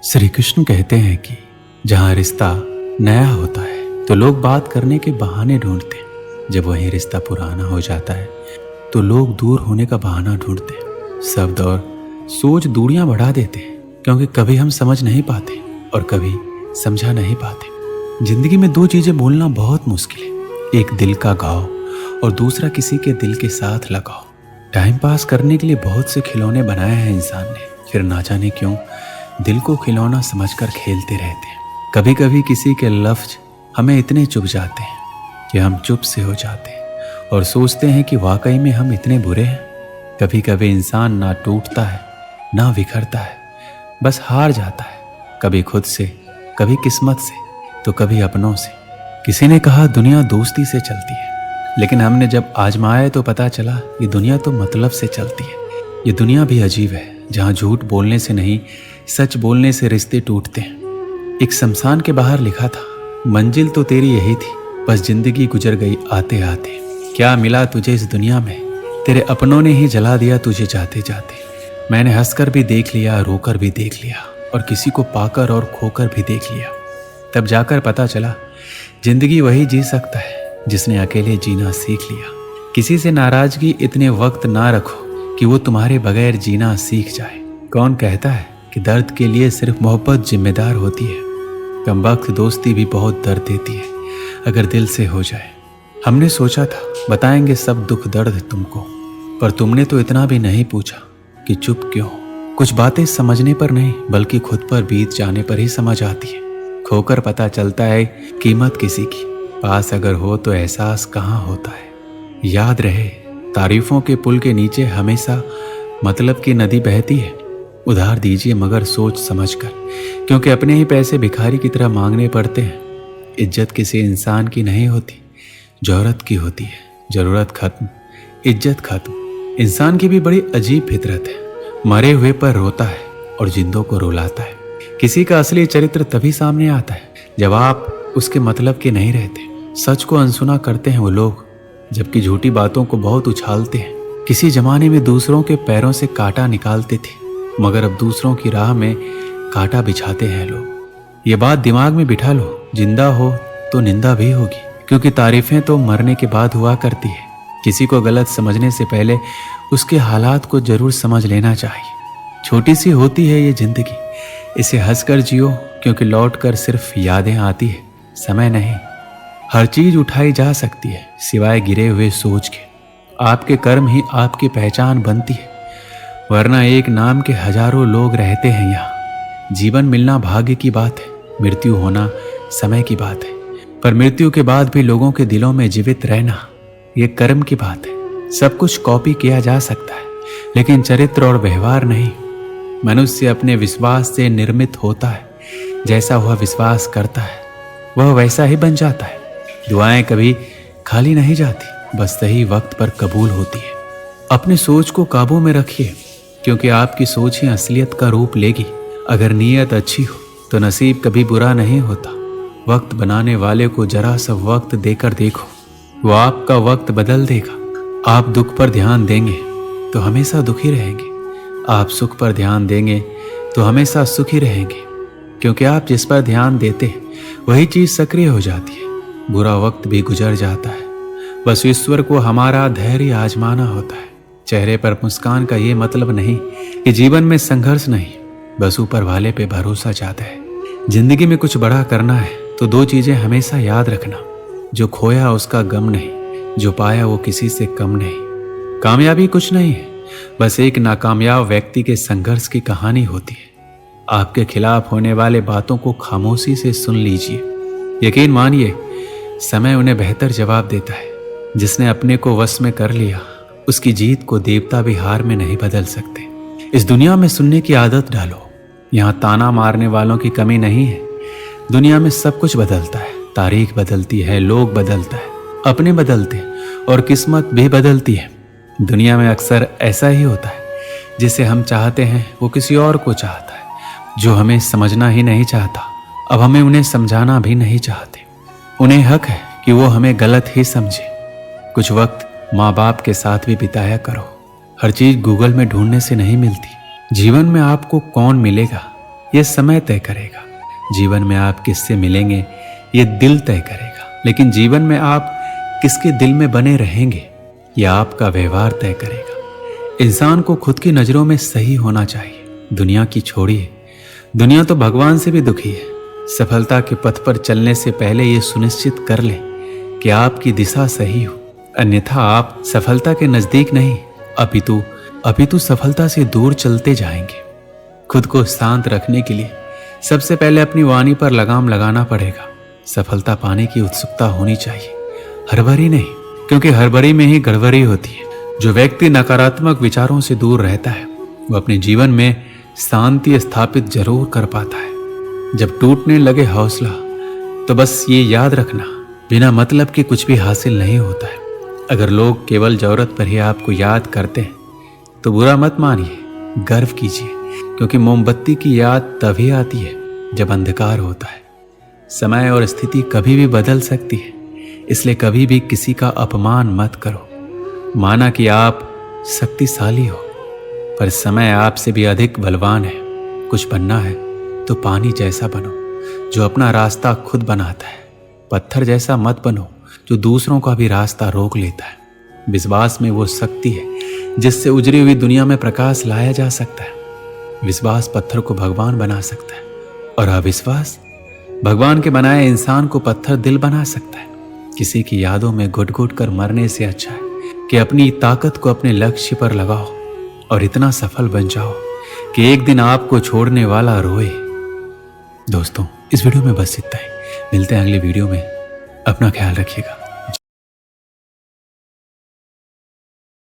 श्री कृष्ण कहते हैं कि जहाँ रिश्ता नया होता है तो लोग बात करने के बहाने ढूंढते हैं, जब वही रिश्ता पुराना हो जाता है तो लोग दूर होने का बहाना ढूंढते हैं। शब्द और सोच दूरियां बढ़ा देते हैं, क्योंकि कभी हम समझ नहीं पाते और कभी समझा नहीं पाते। जिंदगी में दो चीजें बोलना बहुत मुश्किल है, एक दिल का घाव और दूसरा किसी के दिल के साथ लगाओ। टाइम पास करने के लिए बहुत से खिलौने बनाए हैं इंसान ने, फिर ना जाने क्यों दिल को खिलौना समझकर खेलते रहते हैं। कभी कभी किसी के लफ्ज हमें इतने चुभ जाते हैं कि हम चुप से हो जाते हैं और सोचते हैं कि वाकई में हम इतने बुरे हैं। कभी कभी इंसान ना टूटता है ना बिखरता है, बस हार जाता है, कभी खुद से, कभी किस्मत से, तो कभी अपनों से। किसी ने कहा दुनिया दोस्ती से चलती है, लेकिन हमने जब आजमाया तो पता चला ये दुनिया तो मतलब से चलती है। ये दुनिया भी अजीब है, जहाँ झूठ बोलने से नहीं सच बोलने से रिश्ते टूटते हैं। एक शमशान के बाहर लिखा था, मंजिल तो तेरी यही थी, बस जिंदगी गुजर गई आते आते। क्या मिला तुझे इस दुनिया में, तेरे अपनों ने ही जला दिया तुझे जाते जाते। मैंने हंसकर भी देख लिया, रोकर भी देख लिया, और किसी को पाकर और खोकर भी देख लिया। तब जाकर पता चला जिंदगी वही जी सकता है जिसने अकेले जीना सीख लिया। किसी से नाराजगी इतने वक्त ना रखो कि वो तुम्हारे बगैर जीना सीख जाए। कौन कहता है कि दर्द के लिए सिर्फ मोहब्बत जिम्मेदार होती है। कमबख्त दोस्ती भी बहुत दर्द देती है अगर दिल से हो जाए। हमने सोचा था बताएंगे सब दुख दर्द तुमको, पर तुमने तो इतना भी नहीं पूछा कि चुप क्यों। कुछ बातें समझने पर नहीं बल्कि खुद पर बीत जाने पर ही समझ आती है। खोकर पता चलता है कीमत किसी की, पास अगर हो तो एहसास कहाँ होता है। याद रहे तारीफों के पुल के नीचे हमेशा मतलब की नदी बहती है। उधार दीजिए मगर सोच समझकर, क्योंकि अपने ही पैसे भिखारी की तरह मांगने पड़ते हैं। इज्जत किसी इंसान की नहीं होती, जरूरत की होती है। जरूरत खत्म, इज्जत खत्म। इंसान की भी बड़ी अजीब फितरत है, मरे हुए पर रोता है और जिंदों को रुलाता है। किसी का असली चरित्र तभी सामने आता है जब आप उसके मतलब के नहीं रहते। सच को अनसुना करते हैं वो लोग, जबकि झूठी बातों को बहुत उछालते हैं। किसी जमाने में दूसरों के पैरों से कांटा निकालते थे, मगर अब दूसरों की राह में कांटा बिछाते हैं लोग। ये बात दिमाग में बिठा लो, जिंदा हो तो निंदा भी होगी, क्योंकि तारीफें तो मरने के बाद हुआ करती है। किसी को गलत समझने से पहले उसके हालात को जरूर समझ लेना चाहिए। छोटी सी होती है ये जिंदगी, इसे हंसकर जियो, क्योंकि लौट कर सिर्फ यादें आती है, समय नहीं। हर चीज उठाई जा सकती है सिवाय गिरे हुए सोच के। आपके कर्म ही आपकी पहचान बनती है, वरना एक नाम के हजारों लोग रहते हैं यहाँ। जीवन मिलना भाग्य की बात है, मृत्यु होना समय की बात है, पर मृत्यु के बाद भी लोगों के दिलों में जीवित रहना ये कर्म की बात है। सब कुछ कॉपी किया जा सकता है, लेकिन चरित्र और व्यवहार नहीं। मनुष्य अपने विश्वास से निर्मित होता है, जैसा वह विश्वास करता है वह वैसा ही बन जाता है। दुआएं कभी खाली नहीं जाती, बस सही वक्त पर कबूल होती है। अपनी सोच को काबू में रखिए, क्योंकि आपकी सोच ही असलियत का रूप लेगी। अगर नीयत अच्छी हो तो नसीब कभी बुरा नहीं होता। वक्त बनाने वाले को जरा सा वक्त देकर देखो, वो आपका वक्त बदल देगा। आप दुख पर ध्यान देंगे तो हमेशा दुखी रहेंगे, आप सुख पर ध्यान देंगे तो हमेशा सुखी रहेंगे, क्योंकि आप जिस पर ध्यान देते हैं वही चीज सक्रिय हो जाती है। बुरा वक्त भी गुजर जाता है, बस ईश्वर को हमारा धैर्य आजमाना होता है। चेहरे पर मुस्कान का ये मतलब नहीं कि जीवन में संघर्ष नहीं, बस ऊपर वाले पे भरोसा चाहता है। जिंदगी में कुछ बड़ा करना है तो दो चीजें हमेशा याद रखना, जो खोया उसका गम नहीं, जो पाया वो किसी से कम नहीं। कामयाबी कुछ नहीं है, बस एक नाकामयाब व्यक्ति के संघर्ष की कहानी होती है। आपके खिलाफ होने वाले बातों को खामोशी से सुन लीजिए। यकीन मानिए समय उन्हें बेहतर जवाब देता है। जिसने अपने को वश में कर लिया उसकी जीत को देवता भी हार में नहीं बदल सकते। इस दुनिया में सुनने की आदत डालो, यहाँ ताना मारने वालों की कमी नहीं है। दुनिया में सब कुछ बदलता है, तारीख बदलती है, लोग बदलता है, अपने बदलते हैं और किस्मत भी बदलती है। दुनिया में अक्सर ऐसा ही होता है, जिसे हम चाहते हैं वो किसी और को चाहता है। जो हमें समझना ही नहीं चाहता, अब हमें उन्हें समझाना भी नहीं चाहते। उन्हें हक है कि वो हमें गलत ही समझे। कुछ वक्त माँ बाप के साथ भी बिताया करो। हर चीज गूगल में ढूंढने से नहीं मिलती। जीवन में आपको कौन मिलेगा ये समय तय करेगा। जीवन में आप किससे मिलेंगे ये दिल तय करेगा। लेकिन जीवन में आप किसके दिल में बने रहेंगे ये आपका व्यवहार तय करेगा। इंसान को खुद की नजरों में सही होना चाहिए। दुनिया की छोड़िए, दुनिया तो भगवान से भी दुखी है। सफलता के पथ पर चलने से पहले ये सुनिश्चित कर ले कि आपकी दिशा सही हो, अन्यथा आप सफलता के नजदीक नहीं अपितु सफलता से दूर चलते जाएंगे। खुद को शांत रखने के लिए सबसे पहले अपनी वाणी पर लगाम लगाना पड़ेगा। सफलता पाने की उत्सुकता होनी चाहिए, हड़बड़ी नहीं, क्योंकि हड़बड़ी में ही गड़बड़ी होती है। जो व्यक्ति नकारात्मक विचारों से दूर रहता है वो अपने जीवन में शांति स्थापित जरूर कर पाता है। जब टूटने लगे हौसला तो बस ये याद रखना, बिना मतलब के कुछ भी हासिल नहीं होता है। अगर लोग केवल जरूरत पर ही आपको याद करते हैं तो बुरा मत मानिए, गर्व कीजिए, क्योंकि मोमबत्ती की याद तभी आती है जब अंधकार होता है। समय और स्थिति कभी भी बदल सकती है, इसलिए कभी भी किसी का अपमान मत करो। माना कि आप शक्तिशाली हो, पर समय आपसे भी अधिक बलवान है। कुछ बनना है तो पानी जैसा बनो जो अपना रास्ता खुद बनाता है। पत्थर जैसा मत बनो जो दूसरों का भी रास्ता रोक लेता है। विश्वास में वो शक्ति है जिससे उजड़ी हुई दुनिया में प्रकाश लाया जा सकता है। विश्वास पत्थर को भगवान बना सकता है और अविश्वास भगवान के बनाए इंसान को पत्थर दिल बना सकता है। किसी की यादों में घुट घुट कर मरने से अच्छा है कि अपनी ताकत को अपने लक्ष्य पर लगाओ और इतना सफल बन जाओ कि एक दिन आपको छोड़ने वाला रोए। दोस्तों, इस वीडियो में बस इतना ही। मिलते हैं अगले वीडियो में। अपना ख्याल रखिएगा।